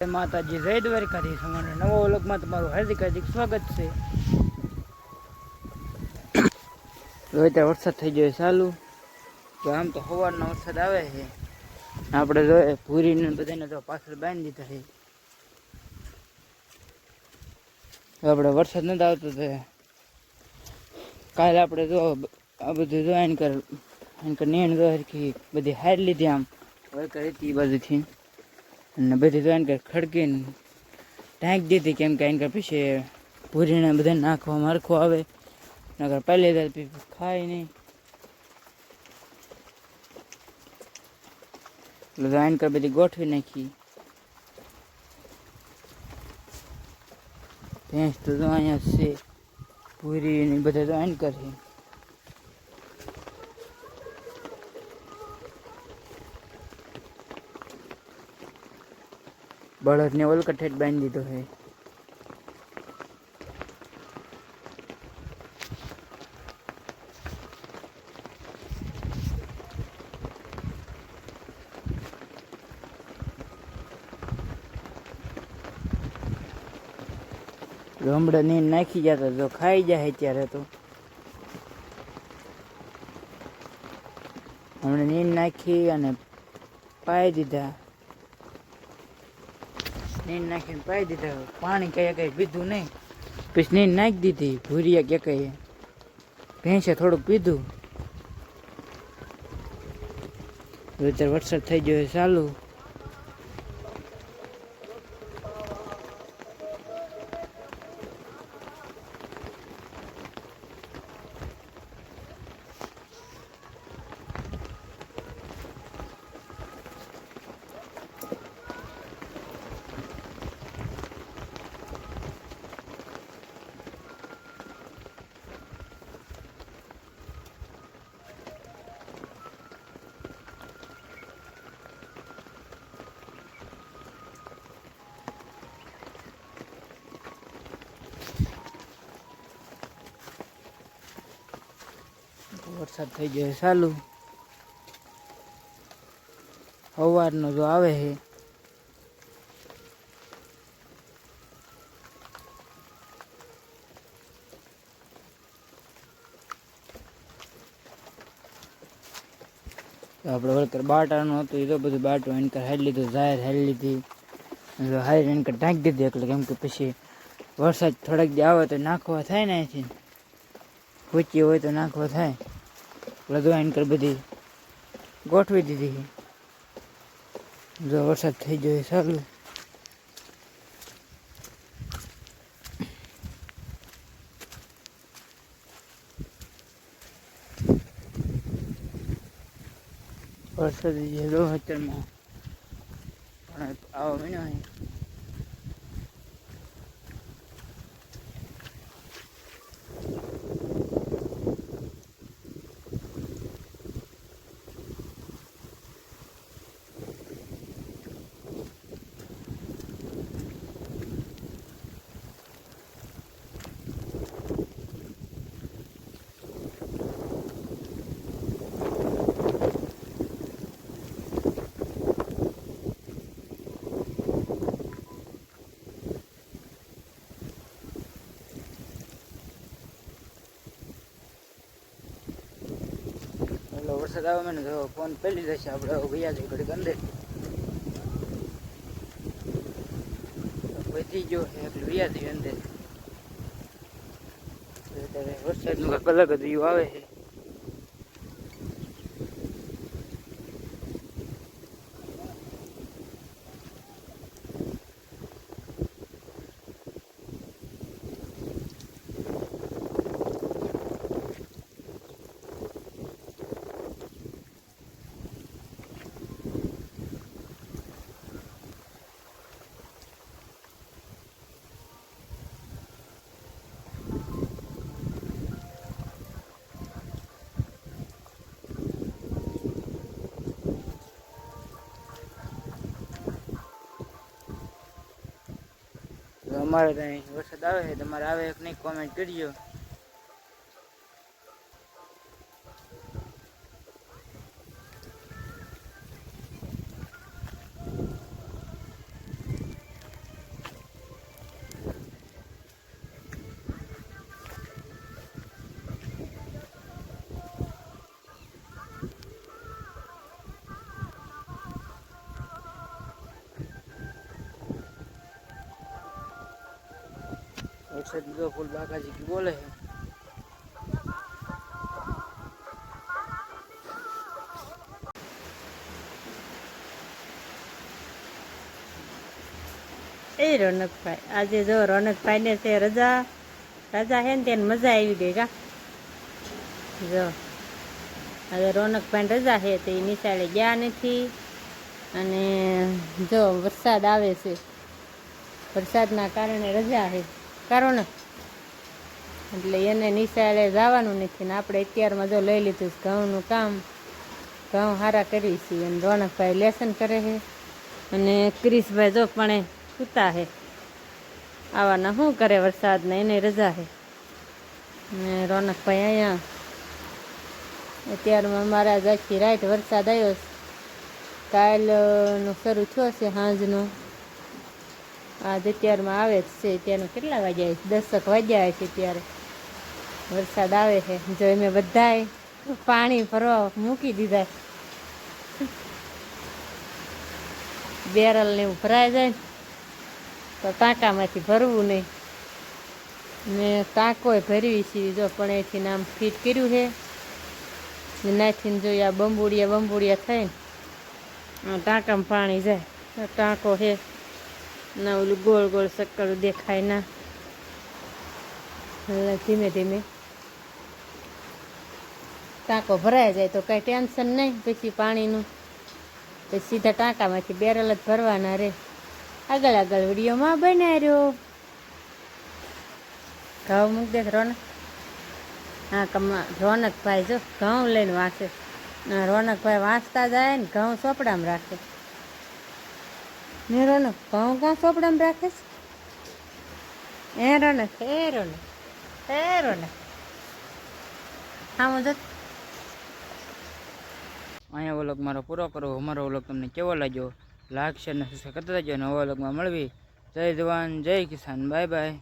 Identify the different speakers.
Speaker 1: માતાજી જય દ્વારકાધીશ. અમારા નવા વ્લોગમાં તમારું હાર્દિક હાર્દિક સ્વાગત છે. અત્યારે વરસાદ થઈ ગયો ચાલુ. આમ તો સવારનો વરસાદ આવે છે. આપણે જોઈએ પૂરીને બધાને તો પાછળ બાંધી દીધા છે. આપણે વરસાદ નથી આવતો તો કાલે આપણે જો આ બધું જો એનકર નેણ જો હરખી બધી હારી લીધી. આમ વરકર હતી એ બાજુથી અને બધી તો એનકર ખડકીને ઢાંકી દીધી. કેમ કે એનકર પછી પૂરીને બધા નાખવા મારખો આવે નકર પહેલી ખાય નહીં. એટલે એનકર બધી ગોઠવી નાખી. ભેંસ તો અહીંયા છે પૂરી ને બધા તો એનકર છે. બળદને ઓલકઠેટ બાંધી દીધો છે. હમણાં નીંદ નાખી જતા જો ખાઈ જાય ત્યારે તો હમણાં નીંદ નાખી અને પાઈ દીધા. નીંદ નાખીને પાઈ દીધા. પાણી કઈ પીધું નહીં. પછી નીંદ નાખી દીધી. ભૂરિયા કે કઈ ભેંસે થોડુંક પીધું. અત્યારે વરસાદ થઈ ગયો ચાલુ. વરસાદ થઈ ગયો ચાલુ. સવારનો જો આવે છે. આપણે વળકર બાટાનું હતું એ તો બધું બાટું એનકર હારી લીધું. જાહેર હારી લીધી. હારી એનકર ઢાંકી દીધી. એટલે કેમ કે પછી વરસાદ થોડાક દી આવે તો નાખવા થાય ને અહીંથી ઊંચી હોય તો નાખવા થાય. એટલે એનકર બધી ગોઠવી દીધી. જો વરસાદ થઈ ગયો સારું. વરસાદ જો અત્યારમાં પણ આવો મહિનો અહીં વરસાદ આવે મને તો ફોન પેલી જશે. આપણે ગયા છે ઘડીક અંદર વધી ગયો છે એટલે વ્યા થયું અંદર. અત્યારે વરસાદનું કંઈક અલગ જ વ્યૂ આવે છે. અમારે ત્યાં વરસાદ આવે છે. તમારે આવે એક નહીં કોમેન્ટ કરજો. વરસાદ જો ફૂલ બાકાજી કી બોલે છે.
Speaker 2: એ રોનકભાઈ આજે જો રોનકભાઈ ને છે રજા રજા હે ને તેને મજા આવી ગઈ કા જો આજે રોનકભાઈ રજા છે તો એ નિશાળે ગયા નથી અને જો વરસાદ આવે છે વરસાદના કારણે રજા છે કરો ને એટલે એને નિશાળે જવાનું નથી ને આપણે અત્યારમાં જો લઈ લીધું ઘઉંનું કામ ઘઉં સારા કરી છીએ અને રોનકભાઈ લેસન કરે છે અને ક્રિશભાઈ જો પણ સૂતા છે આવાના શું કરે વરસાદને એને રજા છે ને રોનકભાઈ અહીંયા અત્યારમાં અમારા આખી રાત વરસાદ આવ્યો કાલનો શરૂ થયો છે સાંજનો આજ અત્યારમાં આવે જ છે ત્યારનું કેટલા વાગ્યા છે 10 વાગ્યા છે ત્યારે વરસાદ આવે છે જો અમે બધાએ પાણી ભરવા મૂકી દીધા બેરલ ને એવું ભરાઈ જાય તો ટાંકામાંથી ભરવું નહીં મેં ટાંકોય ભરવી છીએ જો પણ એથી નામ ફીટ કર્યું છે નાખીને જોઈએ આ બંબુડિયા થઈને ટાંકામાં પાણી જાય ટાંકો છે ના ઓલું ગોળ ગોળ શક્કર દેખાય ના એટલે ધીમે ધીમે ટાંકો ભરાઈ જાય તો કાંઈ ટેન્શન નહીં પછી પાણીનું પછી સીધા ટાંકામાંથી બેરલ જ ભરવાના રે આગળ વિડીયોમાં બનાવ્યો ઘઉં મૂક દે રોનક હા રોનકભાઈ જો ઘઉં લઈને વાંચે રોનકભાઈ વાંચતા જાય ને ઘઉં ચોપડામાં રાખે ને રોનક ઘઉં ક્યાં ચોપડામાં રાખે છે રોનક હા હું જો
Speaker 1: અહીંયા વ્લોગ મારો પૂરો કરો. અમારો વ્લોગ તમને કેવો લાગ્યો લાઈક શેર ને સબસ્ક્રાઈબ કરતા રહેજો. નવા વ્લોગમાં મળવી. જય જવાન જય કિસાન. Bye bye.